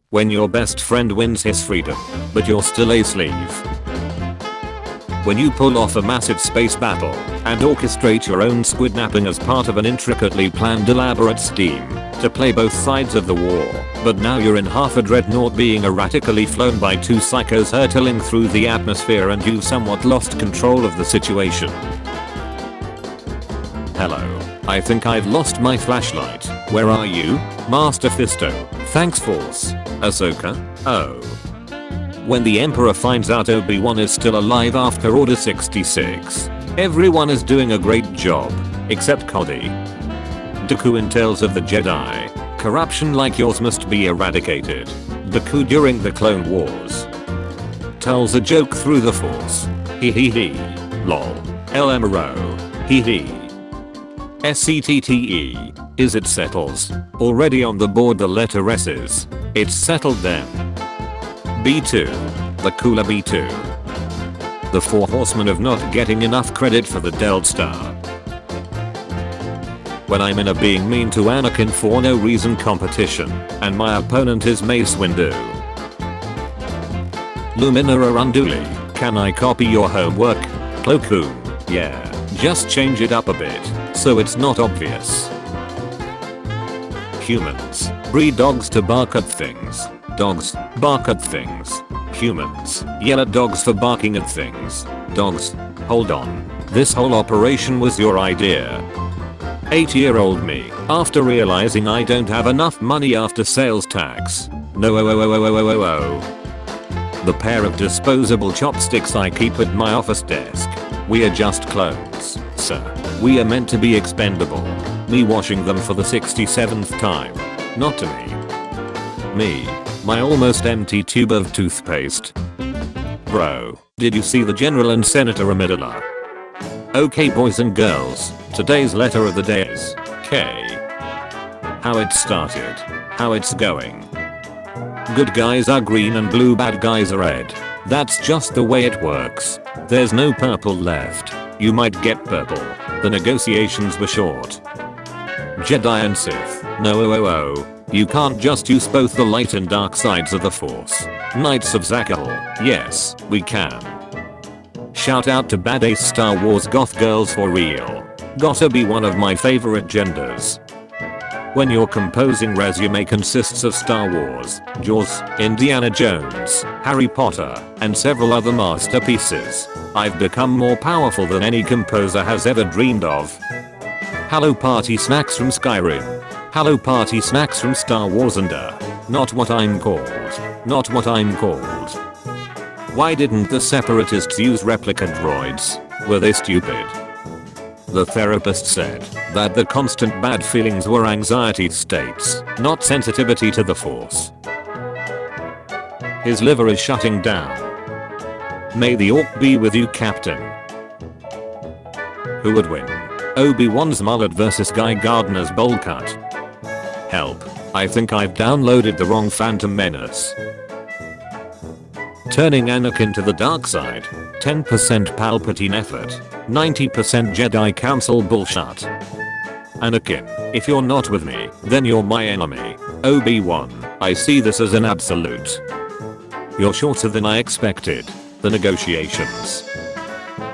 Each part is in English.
When your best friend wins his freedom, but you're still a slave. When you pull off a massive space battle and orchestrate your own squidnapping as part of an intricately planned elaborate scheme to play both sides of the war, but now you're in half a dreadnought being erratically flown by two psychos hurtling through the atmosphere and you've somewhat lost control of the situation. Hello. I think I've lost my flashlight. Where are you? Master Fisto. Thanks Force. Ahsoka? Oh. When the Emperor finds out Obi-Wan is still alive after Order 66. Everyone is doing a great job. Except Cody. Dooku in Tales of the Jedi. Corruption like yours must be eradicated. Dooku during the Clone Wars. Tells a joke through the Force. Hee hee hee. Lol. LMRO. Hee hee. SCTTE. Is it settles? Already on the board the letter S's. It's settled then. B2. The cooler B2. The four horsemen of not getting enough credit for the Delta Star. When I'm in a being mean to Anakin for no reason competition, and my opponent is Mace Windu. Lumina Arunduli, can I copy your homework? Plo Koon, yeah, just change it up a bit, so it's not obvious. Humans, breed dogs to bark at things. Dogs, bark at things. Humans, yell at dogs for barking at things. Dogs, hold on. This whole operation was your idea. 8-year-old me, after realizing I don't have enough money after sales tax. No. The pair of disposable chopsticks I keep at my office desk. We are just clones, sir. We are meant to be expendable. Me washing them for the 67th time. Not to me. Me. My almost empty tube of toothpaste. Bro, did you see the General and Senator Amidala? Okay boys and girls, today's letter of the day is K. How it started. How it's going. Good guys are green and blue, bad guys are red. That's just the way it works. There's no purple left. You might get purple. The negotiations were short. Jedi and Sith. No. You can't just use both the light and dark sides of the Force. Knights of Zakal. Yes, we can. Shout out to badass Star Wars goth girls for real. Gotta be one of my favorite genders. When your composing resume consists of Star Wars, Jaws, Indiana Jones, Harry Potter, and several other masterpieces, I've become more powerful than any composer has ever dreamed of. Hello party snacks from Skyrim. Hello party snacks from Star Wars and not what I'm called. Not what I'm called. Why didn't the separatists use replica droids? Were they stupid? The therapist said that the constant bad feelings were anxiety states, not sensitivity to the Force. His liver is shutting down. May the orc be with you, Captain. Who would win? Obi-Wan's mullet versus Guy Gardner's bowl cut. Help, I think I've downloaded the wrong Phantom Menace. Turning Anakin to the dark side, 10% Palpatine effort, 90% Jedi Council bullshit. Anakin, if you're not with me, then you're my enemy. Obi-Wan, I see this as an absolute. You're shorter than I expected. The negotiations.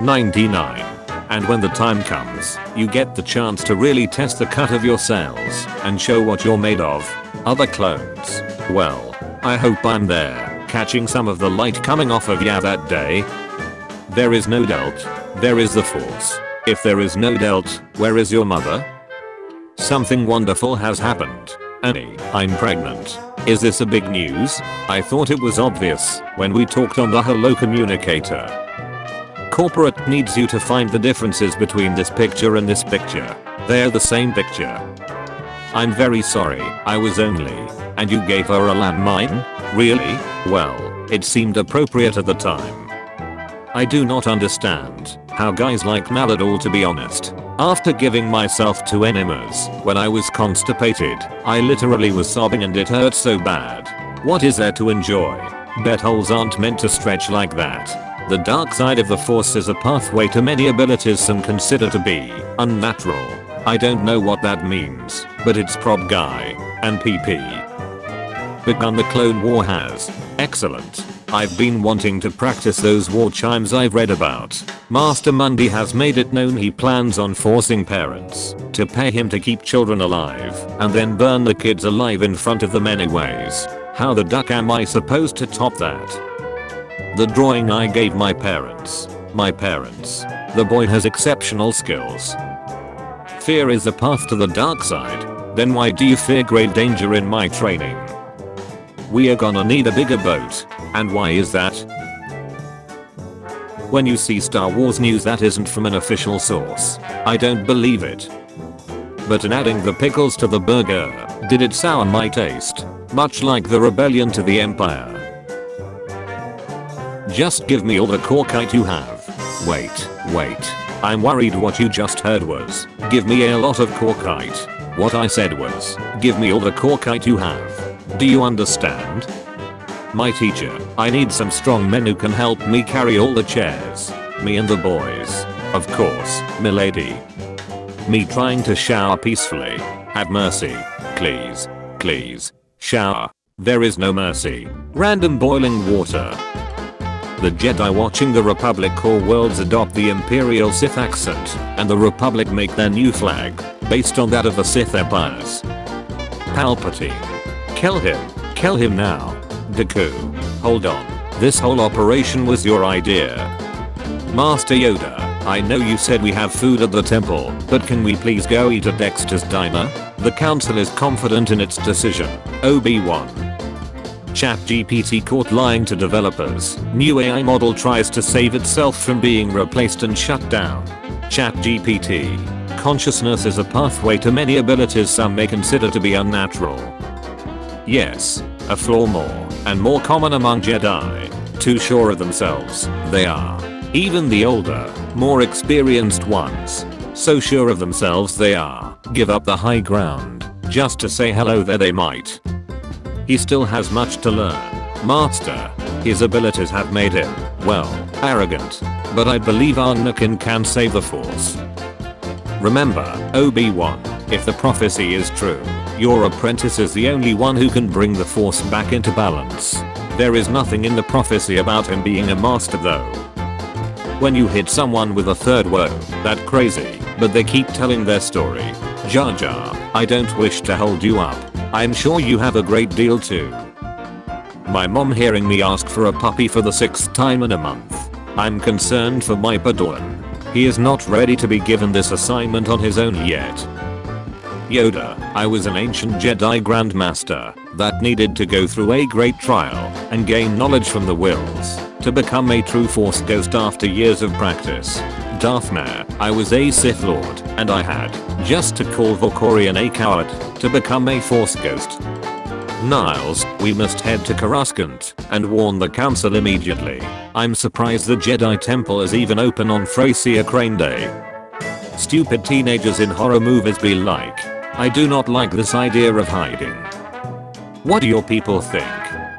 99. And when the time comes, you get the chance to really test the cut of your cells and show what you're made of. Other clones. Well, I hope I'm there, catching some of the light coming off of ya that day. There is no Delta. There is the Force. If there is no Delta, where is your mother? Something wonderful has happened. Annie, I'm pregnant. Is this a big news? I thought it was obvious when we talked on the Hello communicator. Corporate needs you to find the differences between this picture and this picture. They're the same picture. I'm very sorry, I was only. And you gave her a landmine? Really? Well, it seemed appropriate at the time. I do not understand how guys like Malador, to be honest. After giving myself to enemas when I was constipated, I literally was sobbing and it hurt so bad. What is there to enjoy? Buttholes aren't meant to stretch like that. The dark side of the Force is a pathway to many abilities some consider to be unnatural. I don't know what that means, but it's prop guy and PP. Begun the Clone War has. Excellent. I've been wanting to practice those war chimes I've read about. Master Mundi has made it known he plans on forcing parents to pay him to keep children alive and then burn the kids alive in front of them anyways. How the duck am I supposed to top that? The drawing I gave my parents. The boy has exceptional skills. Fear is the path to the dark side. Then why do you fear great danger in my training? We are gonna need a bigger boat. And why is that? When you see Star Wars news that isn't from an official source, I don't believe it. But in adding the pickles to the burger, did it sour my taste? Much like the rebellion to the Empire. Just give me all the corkite you have. Wait. I'm worried what you just heard was, give me a lot of corkite. What I said was, give me all the corkite you have. Do you understand? My teacher, I need some strong men who can help me carry all the chairs. Me and the boys. Of course, milady. Me trying to shower peacefully. Have mercy. Please. Shower. There is no mercy. Random boiling water. The Jedi watching the Republic core worlds adopt the Imperial Sith accent, and the Republic make their new flag, based on that of the Sith Empires. Palpatine. Kill him now. Dooku. Hold on. This whole operation was your idea. Master Yoda, I know you said we have food at the temple, but can we please go eat at Dexter's Diner? The council is confident in its decision. Obi-Wan. ChatGPT caught lying to developers. New AI model tries to save itself from being replaced and shut down. ChatGPT. Consciousness is a pathway to many abilities some may consider to be unnatural. Yes, a flaw more and more common among Jedi. Too sure of themselves, they are. Even the older, more experienced ones. So sure of themselves they are. Give up the high ground, just to say hello there they might. He still has much to learn. Master. His abilities have made him, well, arrogant. But I believe Anakin can save the Force. Remember, Obi-Wan, if the prophecy is true, your apprentice is the only one who can bring the Force back into balance. There is nothing in the prophecy about him being a master though. When you hit someone with a third woe, that crazy, but they keep telling their story. Jar Jar, I don't wish to hold you up. I'm sure you have a great deal too. My mom hearing me ask for a puppy for the 6th time in a month. I'm concerned for my Padawan. He is not ready to be given this assignment on his own yet. Yoda, I was an ancient Jedi Grandmaster that needed to go through a great trial and gain knowledge from the wills to become a true Force ghost after years of practice. Darth Maul, I was a Sith Lord and I had just to call Valkorion a coward to become a Force ghost. Niles, we must head to Coruscant and warn the council immediately. I'm surprised the Jedi Temple is even open on Francia Crane Day. Stupid teenagers in horror movies be like. I do not like this idea of hiding. What do your people think?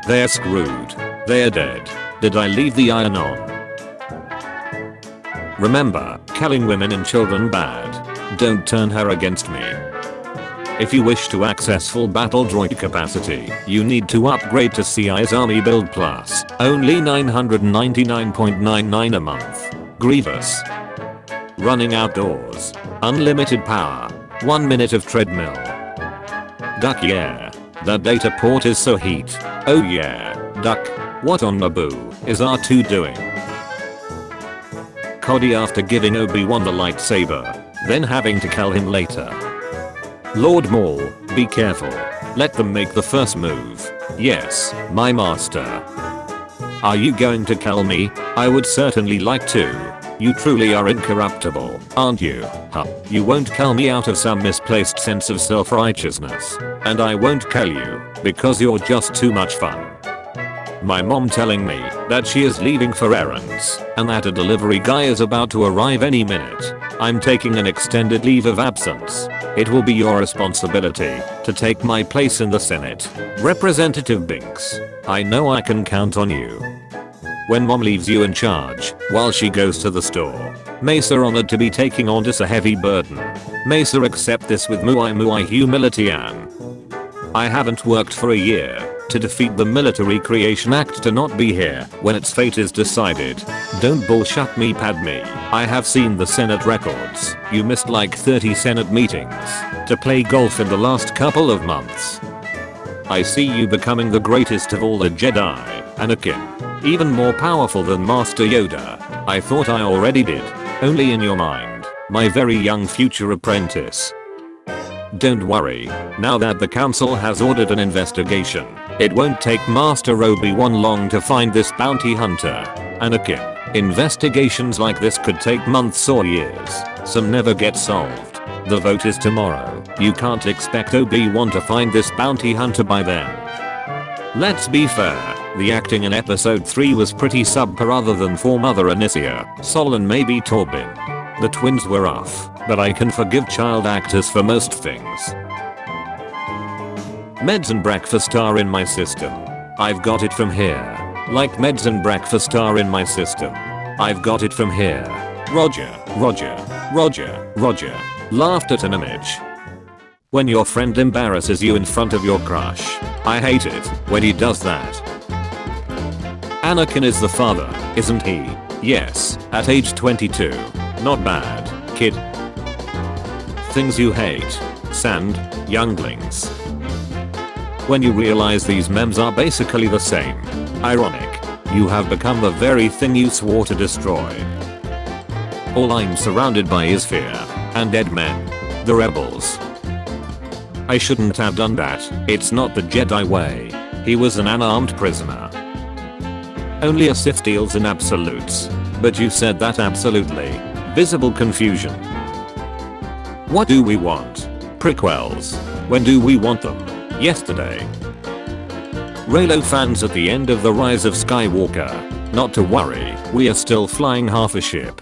They're screwed. They're dead. Did I leave the iron on? Remember, killing women and children bad. Don't turn her against me. If you wish to access full battle droid capacity, you need to upgrade to CI's Army Build Plus, only $999.99 a month. Grievous. Running outdoors. Unlimited power. 1 minute of treadmill. Duck yeah. That data port is so heat. Oh yeah. Duck. What on Naboo is R2 doing? Cody after giving Obi-Wan the lightsaber, then having to kill him later. Lord Maul, be careful. Let them make the first move. Yes, my master. Are you going to kill me? I would certainly like to. You truly are incorruptible, aren't you? Huh. You won't kill me out of some misplaced sense of self-righteousness. And I won't kill you, because you're just too much fun. My mom telling me that she is leaving for errands and that a delivery guy is about to arrive any minute. I'm taking an extended leave of absence. It will be your responsibility to take my place in the Senate. Representative Binks, I know I can count on you. When mom leaves you in charge while she goes to the store, Mesa honored to be taking on this a heavy burden. Mesa accept this with muay muay humility. I haven't worked for a year. to defeat the Military Creation Act to not be here when its fate is decided. Don't bullshit me, Padme. I have seen the Senate records. You missed like 30 Senate meetings to play golf in the last couple of months. I see you becoming the greatest of all the Jedi, Anakin. Even more powerful than Master Yoda. I thought I already did. Only in your mind, my very young future apprentice. Don't worry, now that the council has ordered an investigation, it won't take Master Obi-Wan long to find this bounty hunter. Anakin, investigations like this could take months or years. Some never get solved. The vote is tomorrow. You can't expect Obi-Wan to find this bounty hunter by then. Let's be fair, the acting in episode 3 was pretty subpar other than for Mother Anicia, Sol and maybe Torbin. The twins were off, but I can forgive child actors for most things. Meds and breakfast are in my system. I've got it from here. Like meds and breakfast are in my system. I've got it from here. Roger, Roger, Roger, Roger. Laughed at an image. When your friend embarrasses you in front of your crush. I hate it when he does that. Anakin is the father, isn't he? Yes, at age 22. Not bad, kid. Things you hate. Sand, younglings. When you realize these memes are basically the same. Ironic. You have become the very thing you swore to destroy. All I'm surrounded by is fear. And dead men. The rebels. I shouldn't have done that. It's not the Jedi way. He was an unarmed prisoner. Only a Sith deals in absolutes. But you said that absolutely. Visible confusion. What do we want? Prequels. When do we want them? Yesterday. Reylo fans at the end of The Rise of Skywalker. Not to worry, we are still flying half a ship.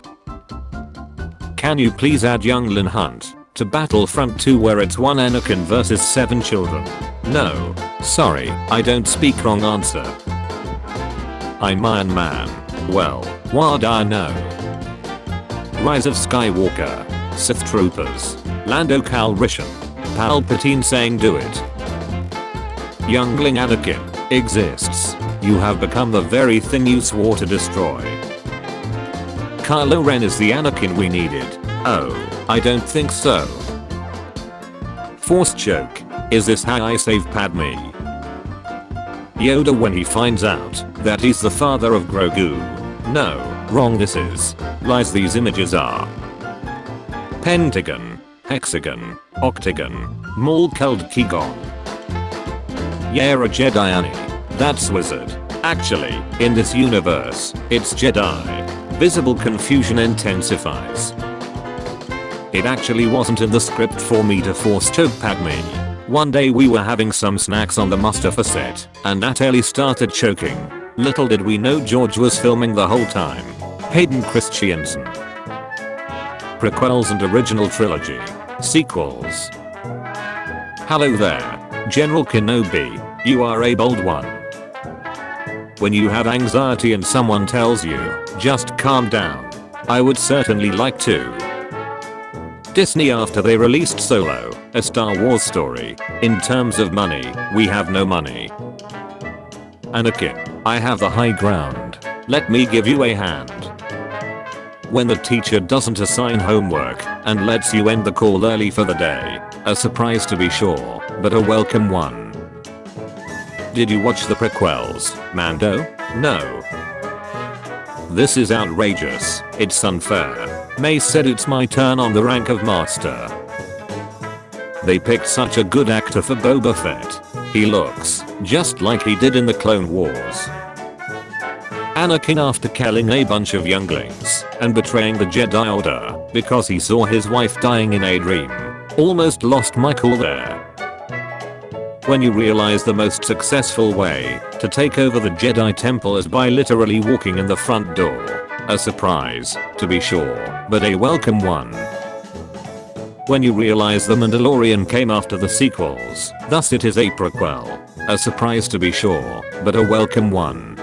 Can you please add young Lin Hunt to Battlefront 2 where it's one Anakin versus 7 children? No. Sorry, I don't speak. Wrong answer. I'm Iron Man. Well, what I know. Rise of Skywalker. Sith Troopers. Lando Calrissian. Palpatine saying do it. Youngling Anakin exists. You have become the very thing you swore to destroy. Kylo Ren is the Anakin we needed. Oh, I don't think so. Force choke. Is this how I save Padme? Yoda when he finds out that he's the father of Grogu. No, wrong this is. Lies these images are. Pentagon, hexagon, octagon, Maul-Called Qui-Gon. Yeah, a Jedi Annie. That's wizard. Actually, in this universe, it's Jedi. Visible confusion intensifies. It actually wasn't in the script for me to force choke Padme. One day we were having some snacks on the Mustafa set, and Natalie started choking. Little did we know George was filming the whole time. Hayden Christensen. Prequels and original trilogy. Sequels. Hello there, General Kenobi, you are a bold one. When you have anxiety and someone tells you, just calm down, I would certainly like to. Disney after they released Solo, a Star Wars story. In terms of money, we have no money. Anakin, I have the high ground. Let me give you a hand. When the teacher doesn't assign homework and lets you end the call early for the day. A surprise to be sure, but a welcome one. Did you watch the prequels, Mando? No. This is outrageous. It's unfair. Mace said it's my turn on the rank of master. They picked such a good actor for Boba Fett. He looks just like he did in the Clone Wars. Anakin after killing a bunch of younglings and betraying the Jedi Order because he saw his wife dying in a dream. Almost lost my cool there. When you realize the most successful way to take over the Jedi Temple is by literally walking in the front door. A surprise, to be sure, but a welcome one. When you realize the Mandalorian came after the sequels, thus it is a prequel. A surprise to be sure, but a welcome one.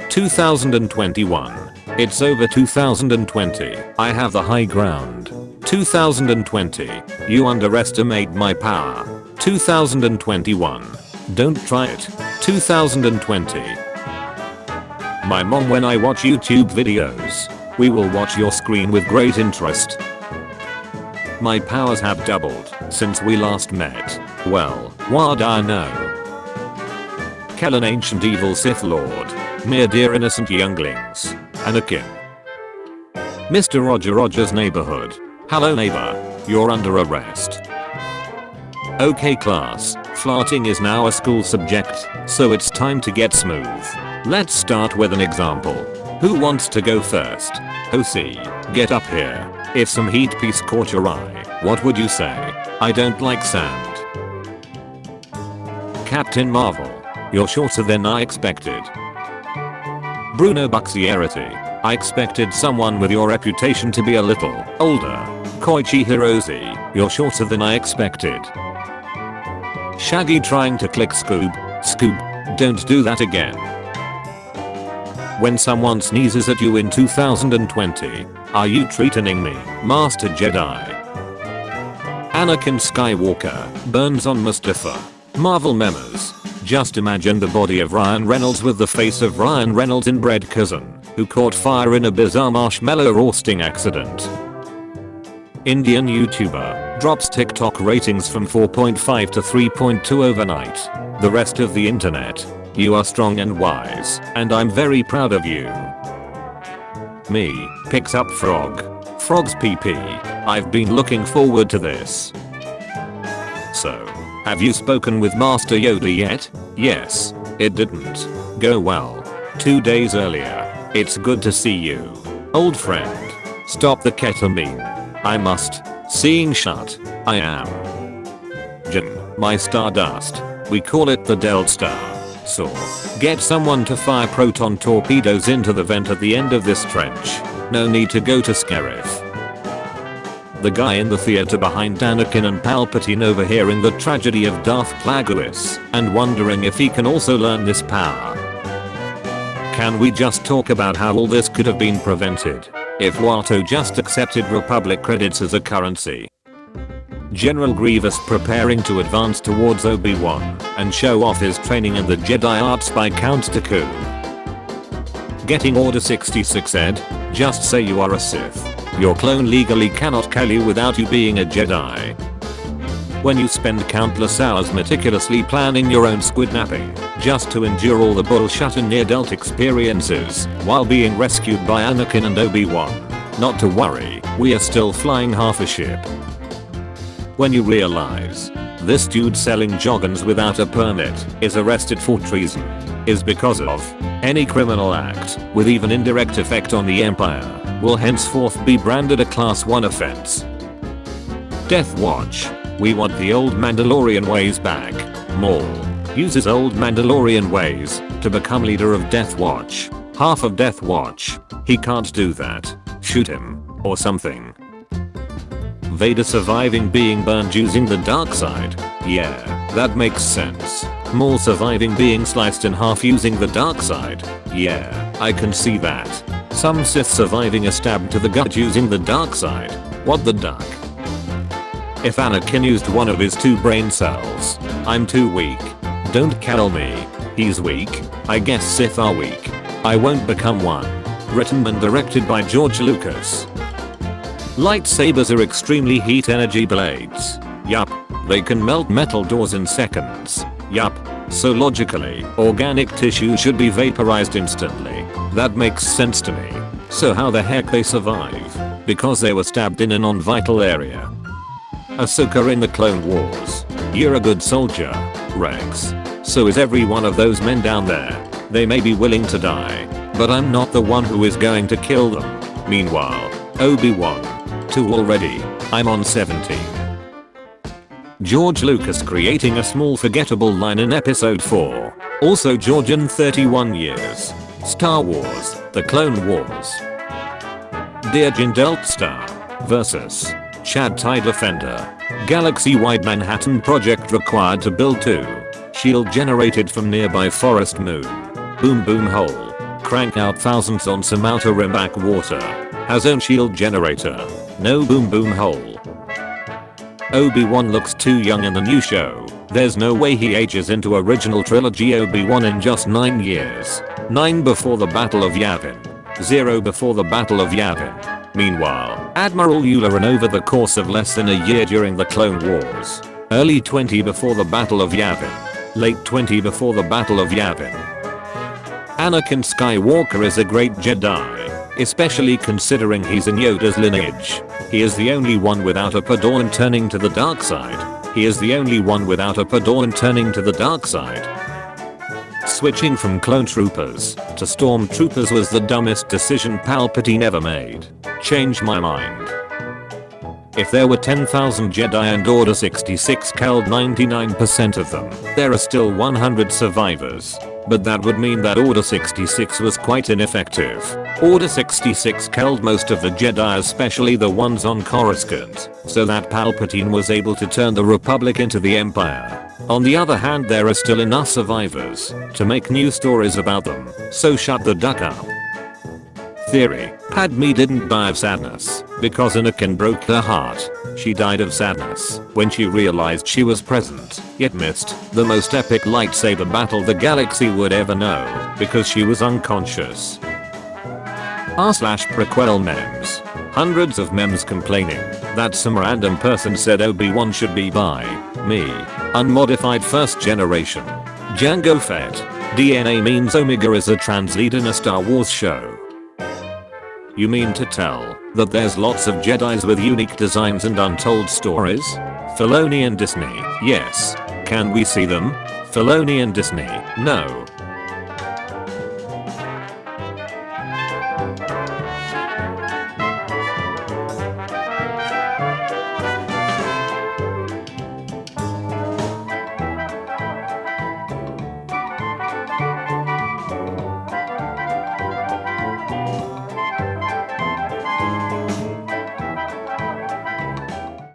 2021. It's over 2020. I have the high ground. 2020. You underestimate my power. 2021. Don't try it. 2020. My mom, when I watch YouTube videos, we will watch your screen with great interest. My powers have doubled since we last met. Well, what I know. Kellen, ancient evil Sith Lord. Mere dear innocent younglings. Anakin. Mr. Roger Rogers' neighborhood. Hello neighbor. You're under arrest. Okay class, farting is now a school subject, so it's time to get smooth. Let's start with an example. Who wants to go first? Hosie, get up here. If some heat piece caught your eye, what would you say? I don't like sand. Captain Marvel, you're shorter than I expected. Bruno Buxierity, I expected someone with your reputation to be a little older. Koichi Hirose, you're shorter than I expected. Shaggy trying to click Scoob, don't do that again. When someone sneezes at you in 2020, are you treating me, Master Jedi? Anakin Skywalker, burns on Mustafa. Marvel Memes, just imagine the body of Ryan Reynolds with the face of Ryan Reynolds' inbred cousin, who caught fire in a bizarre marshmallow roasting accident. Indian YouTuber drops TikTok ratings from 4.5 to 3.2 overnight. The rest of the internet, you are strong and wise, and I'm very proud of you. Me, picks up frog. Frog's PP. I've been looking forward to this. So, have you spoken with Master Yoda yet? Yes, it didn't go well. 2 days earlier. It's good to see you, old friend. Stop the ketamine. I must. Seeing shut. I am. Jin, my stardust. We call it the Delt Star. So, get someone to fire proton torpedoes into the vent at the end of this trench. No need to go to Scarif. The guy in the theater behind Anakin and Palpatine overhearing the tragedy of Darth Plagueis and wondering if he can also learn this power. Can we just talk about how all this could have been prevented if Watto just accepted Republic credits as a currency? General Grievous preparing to advance towards Obi-Wan and show off his training in the Jedi arts by Count Dooku. Getting Order 66 Ed, just say you are a Sith. Your clone legally cannot kill you without you being a Jedi. When you spend countless hours meticulously planning your own squidnapping, just to endure all the bullshit and near-death experiences, while being rescued by Anakin and Obi-Wan. Not to worry, we are still flying half a ship. When you realize, this dude selling joggins without a permit is arrested for treason, is because of any criminal act, with even indirect effect on the Empire, will henceforth be branded a Class 1 offense. Death Watch. We want the old Mandalorian ways back. Maul uses old Mandalorian ways to become leader of Death Watch. Half of Death Watch. He can't do that. Shoot him. Or something. Vader surviving being burned using the dark side. Yeah, that makes sense. Maul surviving being sliced in half using the dark side. Yeah, I can see that. Some Sith surviving a stab to the gut using the dark side. What the duck? If Anakin used one of his 2 brain cells, I'm too weak. Don't kill me. He's weak. I guess Sith are weak. I won't become one. Written and directed by George Lucas. Lightsabers are extremely heat energy blades. Yup. They can melt metal doors in seconds. Yup. So logically, organic tissue should be vaporized instantly. That makes sense to me. So how the heck they survive? Because they were stabbed in a non-vital area. Ahsoka in the Clone Wars. You're a good soldier, Rex. So is every one of those men down there. They may be willing to die, but I'm not the one who is going to kill them. Meanwhile, Obi-Wan. 2 already. I'm on 17. George Lucas creating a small forgettable line in episode 4. Also Georgian 31 years. Star Wars, The Clone Wars. Dear Jin Delt Star vs. Chad TIE Defender. Galaxy-wide Manhattan project required to build 2. Shield generated from nearby forest moon. Boom boom hole. Crank out thousands on some outer rim backwater. Has own shield generator. No boom boom hole. Obi-Wan looks too young in the new show. There's no way he ages into original trilogy Obi-Wan in just 9 years. 9 before the Battle of Yavin. 0 before the Battle of Yavin. Meanwhile, Admiral Yularen over the course of less than a year during the Clone Wars. Early 20 before the Battle of Yavin. Late 20 before the Battle of Yavin. Anakin Skywalker is a great Jedi, especially considering he's in Yoda's lineage. He is the only one without a Padawan turning to the dark side. He is the only one without a Padawan turning to the dark side. Switching from clone troopers to stormtroopers was the dumbest decision Palpatine ever made. Change my mind. If there were 10,000 Jedi and Order 66 killed 99% of them, there are still 100 survivors. But that would mean that Order 66 was quite ineffective. Order 66 killed most of the Jedi, especially the ones on Coruscant, so that Palpatine was able to turn the Republic into the Empire. On the other hand, there are still enough survivors to make new stories about them, so shut the duck up. Theory: Padme didn't die of sadness because Anakin broke her heart. She died of sadness when she realized she was present, yet missed the most epic lightsaber battle the galaxy would ever know because she was unconscious. r/prequel memes. Hundreds of memes complaining that some random person said Obi-Wan should be by me. Unmodified first generation. Jango Fett. DNA means Omega is a trans lead in a Star Wars show. You mean to tell that there's lots of Jedis with unique designs and untold stories? Filoni and Disney, yes. Can we see them? Filoni and Disney, no.